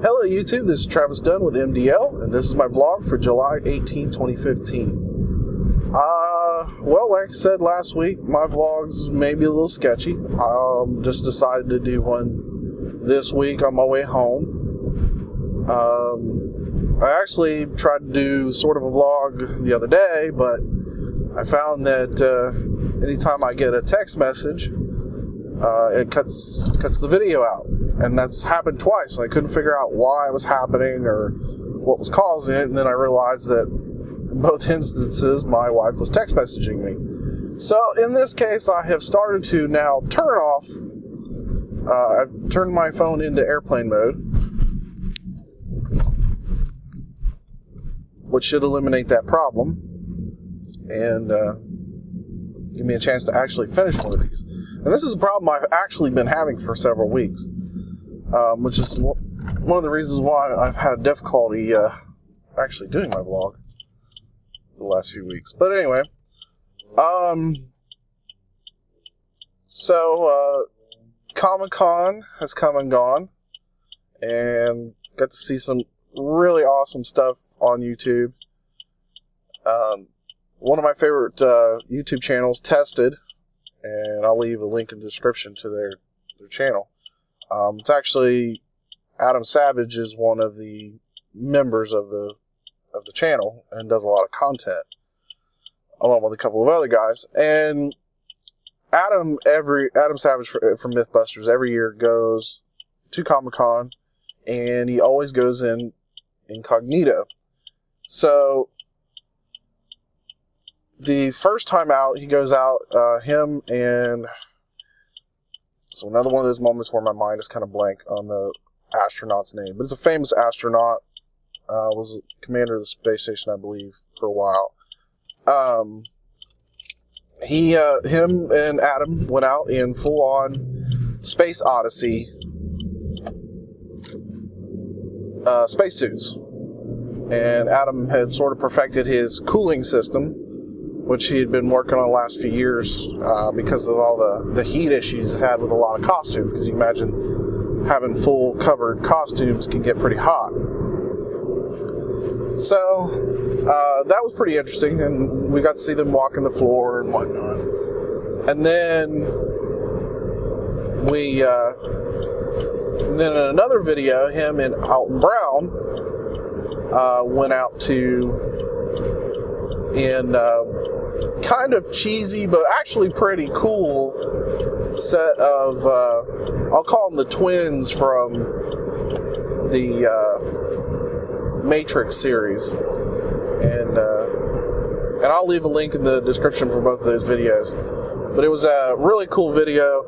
Hello YouTube, this is Travis Dunn with MDL, and this is my vlog for July 18, 2015. Well, like I said last week, my vlogs may be a little sketchy. Just decided to do one this week on my way home. I actually tried to do sort of a vlog the other day, but I found that anytime I get a text message, it cuts the video out. And that's happened twice, and I couldn't figure out why it was happening or what was causing it, and then I realized that in both instances, my wife was text messaging me. So in this case, I have started to now turn off, I've turned my phone into airplane mode, which should eliminate that problem, and give me a chance to actually finish one of these. And this is a problem I've actually been having for several weeks. Which is one of the reasons why I've had difficulty actually doing my vlog the last few weeks. But anyway, so ComicCon has come and gone, and got to see some really awesome stuff on YouTube. One of my favorite YouTube channels, Tested, and I'll leave a link in the description to their channel. It's actually Adam Savage is one of the members of the channel and does a lot of content along with a couple of other guys. And Adam Savage from Mythbusters every year goes to Comic-Con, and he always goes in incognito. So the first time out, he goes out, him and... So another one of those moments where my mind is kind of blank on the astronaut's name. But it's a famous astronaut. Was commander of the space station, I believe, for a while. Him and Adam went out in full-on space Odyssey spacesuits. And Adam had sort of perfected his cooling system, which he had been working on the last few years because of all the heat issues he's had with a lot of costumes. Because you can imagine having full covered costumes can get pretty hot. So that was pretty interesting, and we got to see them walking the floor and whatnot. And then in another video, him and Alton Brown went out in kind of cheesy, but actually pretty cool set of, I'll call them the twins from the Matrix series. And I'll leave a link in the description for both of those videos. But it was a really cool video,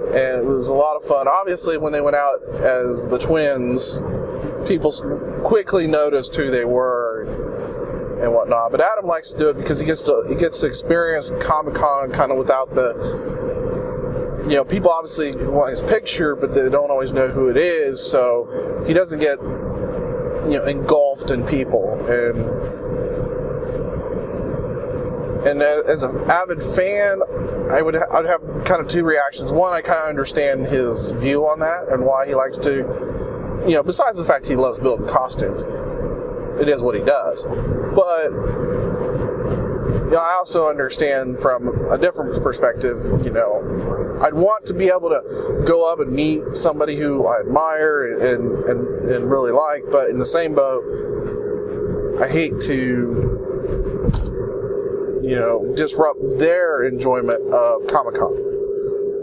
and it was a lot of fun. Obviously, when they went out as the twins, people quickly noticed who they were and whatnot. But Adam likes to do it because he gets to experience Comic-Con kind of without the, people obviously want his picture, but they don't always know who it is, so he doesn't get, engulfed in people. And as an avid fan, I'd have kind of two reactions. One, I kind of understand his view on that and why he likes to, besides the fact he loves building costumes, it is what he does. But I also understand from a different perspective, I'd want to be able to go up and meet somebody who I admire and really like, but in the same boat, I hate to, disrupt their enjoyment of Comic-Con.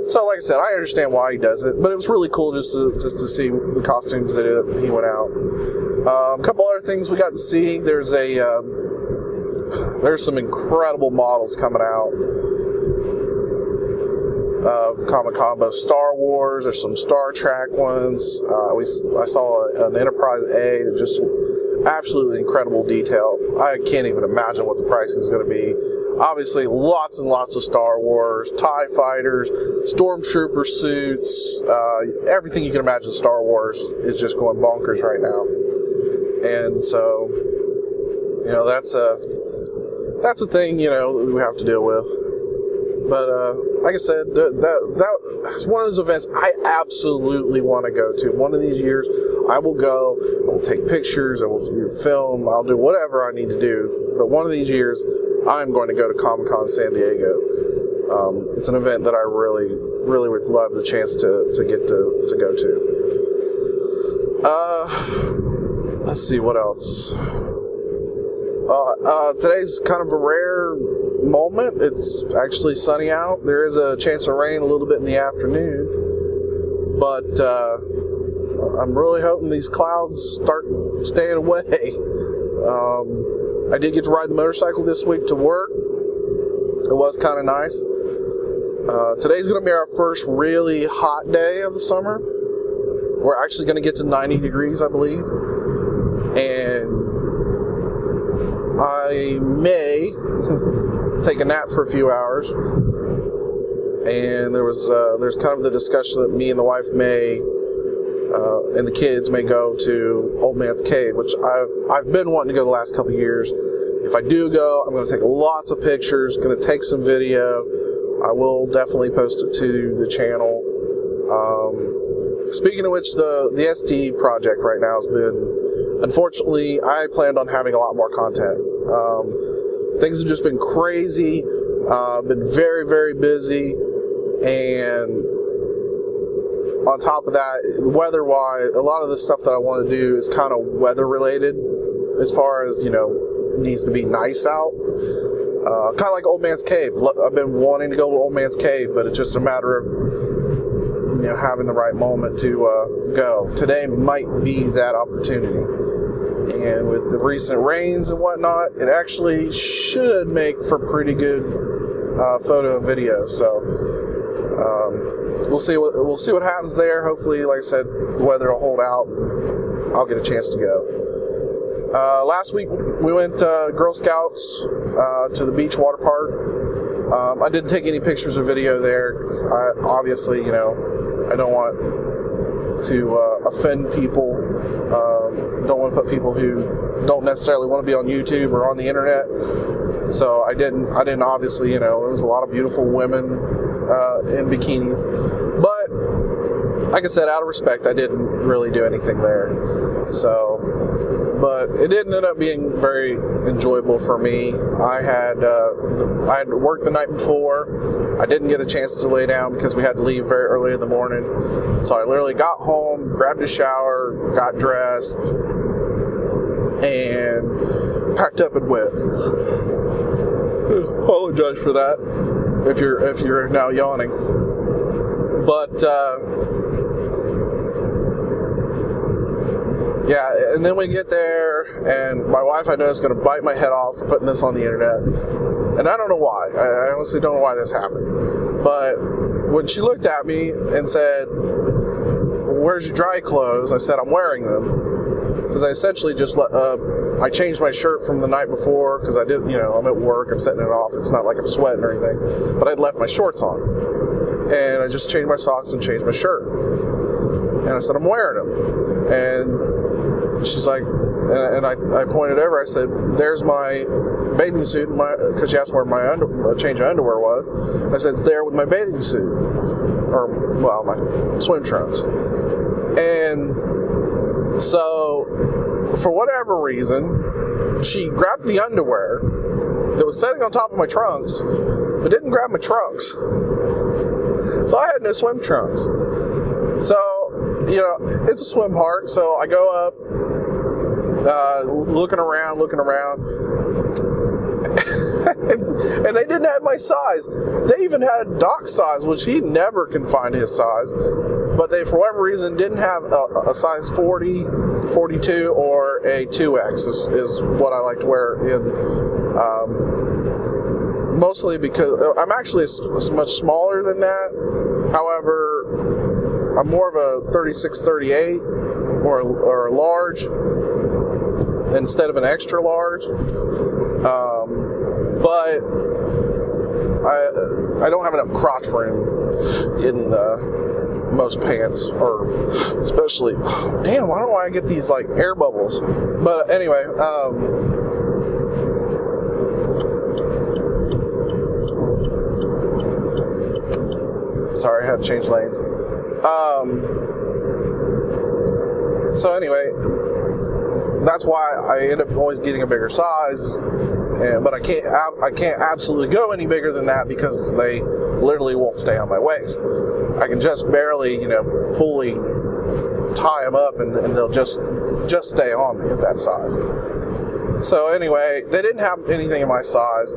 So like I said, I understand why he does it, but it was really cool just to see the costumes that he went out. A couple other things we got to see. There's some incredible models coming out of Comic-Con, both Star Wars. There's some Star Trek ones. I saw an Enterprise A that just absolutely incredible detail. I can't even imagine what the pricing is going to be. Obviously, lots and lots of Star Wars, TIE fighters, Stormtrooper suits, everything you can imagine Star Wars is just going bonkers right now. And so, that's a thing, we have to deal with. But like I said, that's one of those events I absolutely want to go to. One of these years, I will go. I will take pictures. I will film. I'll do whatever I need to do. But one of these years, I'm going to go to ComicCon San Diego. It's an event that I really, really would love the chance to get to go to. Let's see what else. Today's kind of a rare moment. It's actually sunny out. There is a chance of rain a little bit in the afternoon, but I'm really hoping these clouds start staying away. I did get to ride the motorcycle this week to work. It was kind of nice. Today's going to be our first really hot day of the summer. We're actually going to get to 90 degrees, I believe. And I may take a nap for a few hours. And there's kind of the discussion that me and the wife may, and the kids may go to Old Man's Cave, which I've been wanting to go the last couple of years. If I do go, I'm going to take lots of pictures, going to take some video. I will definitely post it to the channel. Speaking of which, the ST project right now has been, unfortunately, I planned on having a lot more content. Things have just been crazy, been very, very busy, and on top of that, weather-wise, a lot of the stuff that I want to do is kind of weather-related, as far as, it needs to be nice out. Kind of like Old Man's Cave. I've been wanting to go to Old Man's Cave, but it's just a matter of having the right moment to go. Today might be that opportunity. And with the recent rains and whatnot, it actually should make for pretty good photo and video. So we'll see what happens there. Hopefully, like I said, the weather will hold out. I'll get a chance to go. Last week we went Girl Scouts to the Beach Waterpark. I didn't take any pictures or video there. Obviously, I don't want to offend people. Don't want to put people who don't necessarily want to be on YouTube or on the internet. So I didn't obviously, there was a lot of beautiful women in bikinis. But like I said, out of respect, I didn't really do anything there. But it did end up being very enjoyable for me. I had worked the night before. I didn't get a chance to lay down because we had to leave very early in the morning. So I literally got home, grabbed a shower, got dressed, and packed up and went. Apologize for that if you're now yawning. But yeah, and then we get there, and my wife, I know, is going to bite my head off for putting this on the internet. And I don't know why. I honestly don't know why this happened. But when she looked at me and said, "Where's your dry clothes?" I said, "I'm wearing them." Because I essentially just I changed my shirt from the night before, because I did, I'm at work, I'm setting it off. It's not like I'm sweating or anything. But I'd left my shorts on. And I just changed my socks and changed my shirt. And I said, "I'm wearing them." And she's like, and I pointed over, I said, "There's my bathing suit," because she asked where my change of underwear was. I said, "It's there with my bathing suit," my swim trunks. And so, for whatever reason, she grabbed the underwear that was sitting on top of my trunks, but didn't grab my trunks. So I had no swim trunks. So, it's a swim park, so I go up, looking around, and they didn't have my size. They even had Doc's size, which he never can find his size, but they, for whatever reason, didn't have a size 40, 42, or a 2X is what I like to wear in, mostly because I'm actually much smaller than that. However, I'm more of a 36, 38, or a large, instead of an extra large. But I don't have enough crotch room in most pants, or especially, damn, why don't I get these like air bubbles? But anyway, Sorry, I had to change lanes. So anyway, that's why I end up always getting a bigger size. But I can't absolutely go any bigger than that because they literally won't stay on my waist. I can just barely, fully tie them up, and they'll just stay on me at that size. So anyway, they didn't have anything in my size,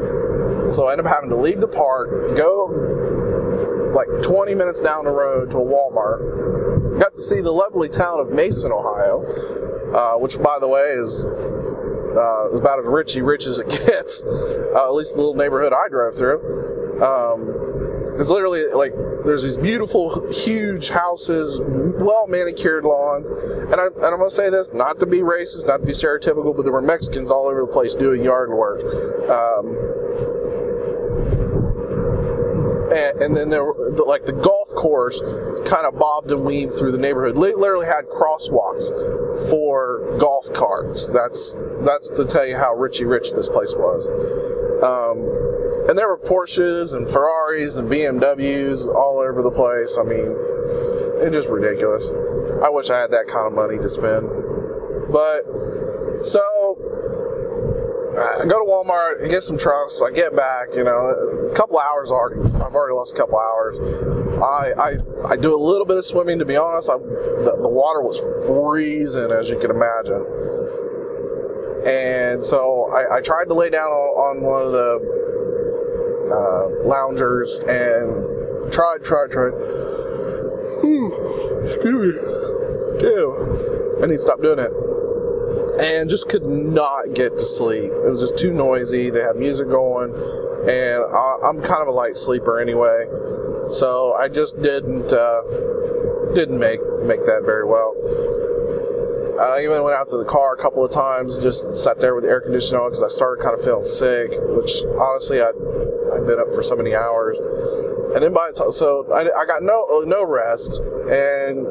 so I ended up having to leave the park, go like 20 minutes down the road to a Walmart. Got to see the lovely town of Mason, Ohio, which, by the way, is about as rich as it gets, at least the little neighborhood I drove through. It's literally like there's these beautiful, huge houses, well manicured lawns, and I'm going to say this, not to be racist, not to be stereotypical, but there were Mexicans all over the place doing yard work. And then there were, the golf course kind of bobbed and weaved through the neighborhood. Literally had crosswalks for golf carts. That's to tell you how rich this place was. And there were Porsches and Ferraris and BMWs all over the place. I mean, it's just ridiculous. I wish I had that kind of money to spend. But, so, I go to Walmart, I get some trucks, I get back, a couple hours I've already lost a couple hours. I do a little bit of swimming, to be honest. The water was freezing, as you can imagine. And so I tried to lay down on one of the loungers and tried. Excuse me. Ew. I need to stop doing it. And just could not get to sleep. It was just too noisy. They had music going, and I'm kind of a light sleeper anyway, so I just didn't make that very well. I even went out to the car a couple of times, just sat there with the air conditioning on because I started kind of feeling sick, which honestly I'd been up for so many hours. And then so I got no rest, and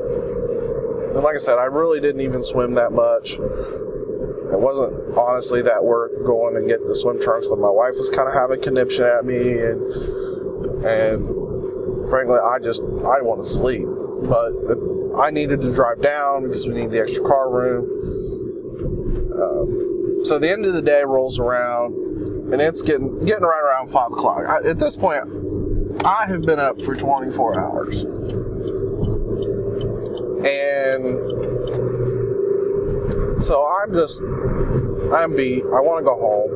like I said, I really didn't even swim that much. It wasn't honestly that worth going and get the swim trunks, but my wife was kind of having conniption at me, and frankly, I want to sleep, but I needed to drive down because we need the extra car room. So the end of the day rolls around, and it's getting right around 5 o'clock. At this point, I have been up for 24 hours. And so I want to go home.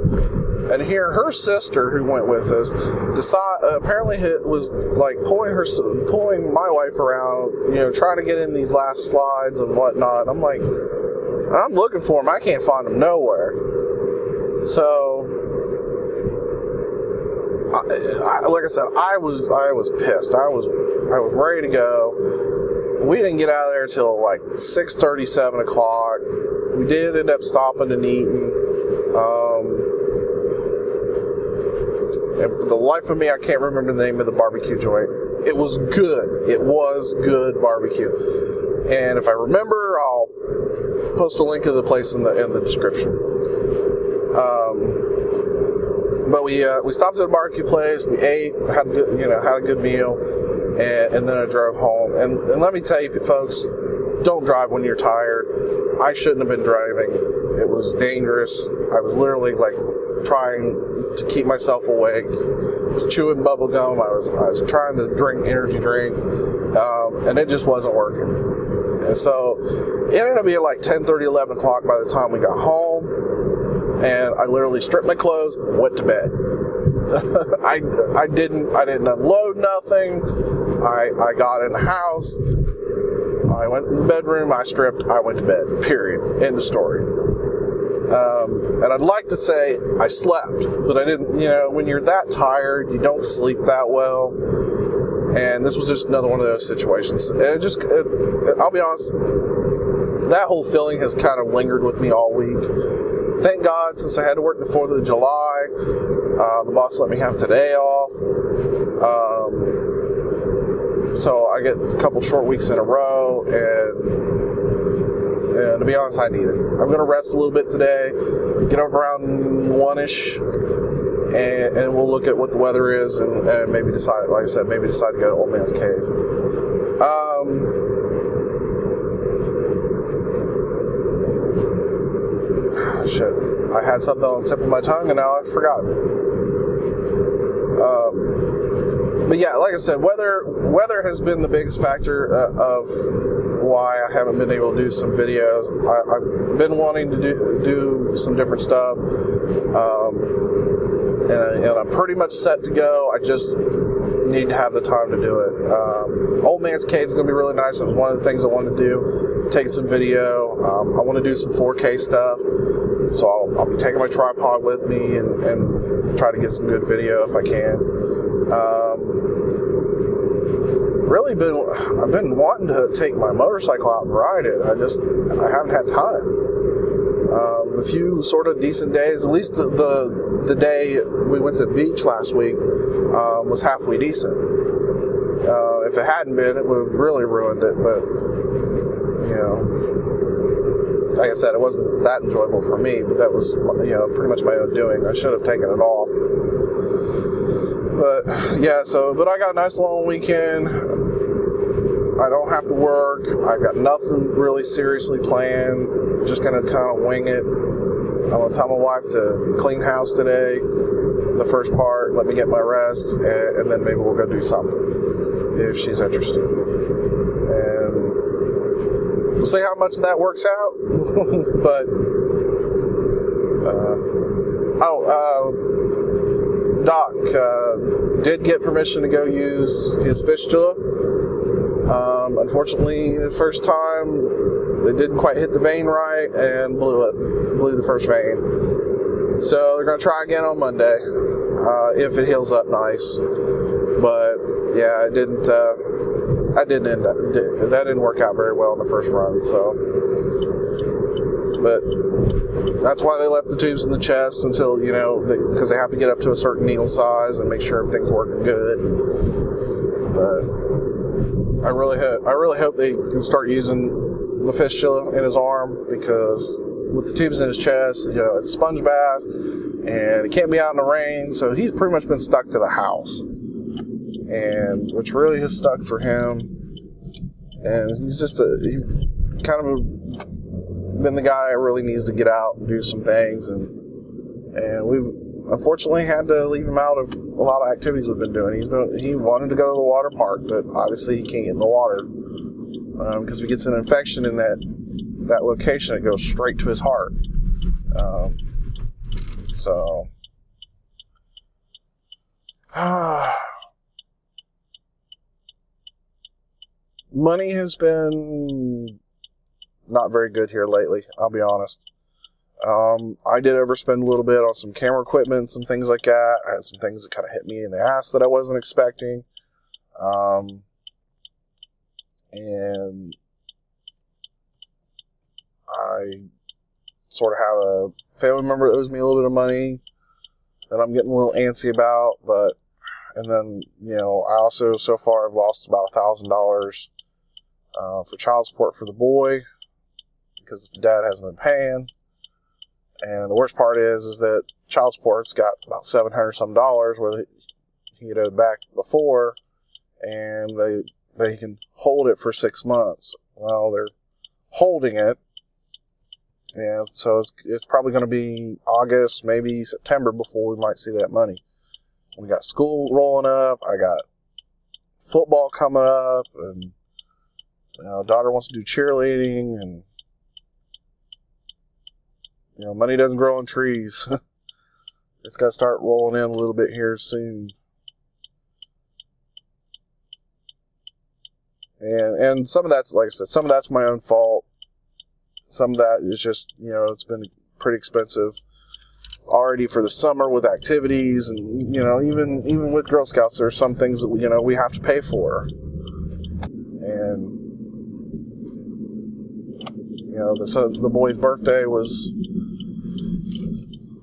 And here, her sister, who went with us, apparently was like pulling my wife around, trying to get in these last slides and whatnot. I'm like, I'm looking for them. I can't find them nowhere. So, like I said, I was pissed. I was ready to go. We didn't get out of there till like 6:30, 7 o'clock. We did end up stopping and eating. And for the life of me, I can't remember the name of the barbecue joint. It was good. It was good barbecue. And if I remember, I'll post a link to the place in the description. But we stopped at a barbecue place. We ate, had a good meal, and then I drove home. And let me tell you, folks, don't drive when you're tired. I shouldn't have been driving. It was dangerous. I was literally like trying to keep myself awake. I was chewing bubble gum. I was trying to drink energy drink, and it just wasn't working. And so it ended up being like 10:30, 11 o'clock by the time we got home. And I literally stripped my clothes, went to bed. I didn't unload nothing. I got in the house. I went in the bedroom. I stripped. I went to bed. Period. End of story. And I'd like to say I slept, but I didn't. When you're that tired, you don't sleep that well. And this was just another one of those situations. And I'll be honest, that whole feeling has kind of lingered with me all week. Thank God, since I had to work the 4th of July, the boss let me have today off. So I get a couple short weeks in a row, and to be honest, I need it. I'm going to rest a little bit today, get up around 1-ish, and we'll look at what the weather is and maybe decide, like I said, maybe decide to go to Old Man's Cave. Shit, I had something on the tip of my tongue and now I've forgotten. But yeah, like I said, weather has been the biggest factor of why I haven't been able to do some videos. I've been wanting to do some different stuff, and I'm pretty much set to go. I just need to have the time to do it. Old Man's Cave is going to be really nice. It was one of the things I wanted to do, take some video. I want to do some 4K stuff, so I'll be taking my tripod with me and try to get some good video if I can. I've been wanting to take my motorcycle out and ride it. I haven't had time. A few sort of decent days, at least the day we went to the beach last week was halfway decent. If it hadn't been, it would have really ruined it, but like I said, it wasn't that enjoyable for me, but that was pretty much my own doing. I should have taken it off. But yeah, but I got a nice long weekend. I don't have to work. I got nothing really seriously planned. Just gonna kind of wing it. I'm gonna tell my wife to clean house today, the first part, let me get my rest, and then maybe we'll go do something if she's interested. And we'll see how much of that works out. But Doc did get permission to go use his fistula. Unfortunately, the first time they didn't quite hit the vein right and blew the first vein. So they're gonna try again on Monday if it heals up nice. But yeah, that didn't work out very well in the first run. So, but that's why they left the tubes in the chest until because they have to get up to a certain needle size and make sure everything's working good. But I really hope they can start using the fistula in his arm, because with the tubes in his chest, it's sponge baths and he can't be out in the rain, so he's pretty much been stuck to the house, and which really has stuck for him. And he's just he kind of been the guy that really needs to get out and do some things, and we've unfortunately had to leave him out of a lot of activities we've been doing. He wanted to go to the water park, but obviously he can't get in the water because if he gets an infection in that location, it goes straight to his heart. So money has been not very good here lately, I'll be honest. I did overspend a little bit on some camera equipment, some things like that. I had some things that kind of hit me in the ass that I wasn't expecting. And I sort of have a family member that owes me a little bit of money that I'm getting a little antsy about. And then, I also so far have lost about $1,000 for child support for the boy because the dad hasn't been paying. And the worst part is that child support's got about $700 some where he had owed back before, and they can hold it for 6 months. Well, they're holding it, and so it's probably going to be August, maybe September before we might see that money. We got school rolling up. I got football coming up, and daughter wants to do cheerleading, and money doesn't grow on trees. It's got to start rolling in a little bit here soon. And some of that's, like I said, some of that's my own fault. Some of that is just, it's been pretty expensive already for the summer with activities, and even with Girl Scouts, there are some things that we have to pay for. And the boy's birthday was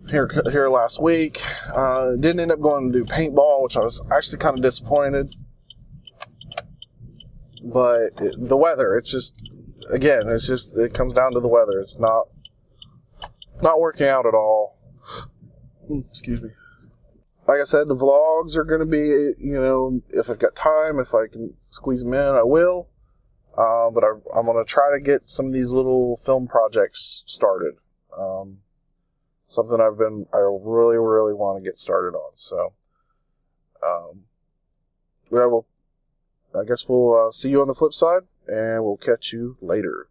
here last week. Didn't end up going to do paintball, which I was actually kind of disappointed. But the weather, it comes down to the weather. It's not working out at all. Excuse me. like I said, the vlogs are going to be, if I've got time, if I can squeeze them in, I will. But I'm going to try to get some of these little film projects started. Something I really, really want to get started on. So, I guess we'll see you on the flip side, and we'll catch you later.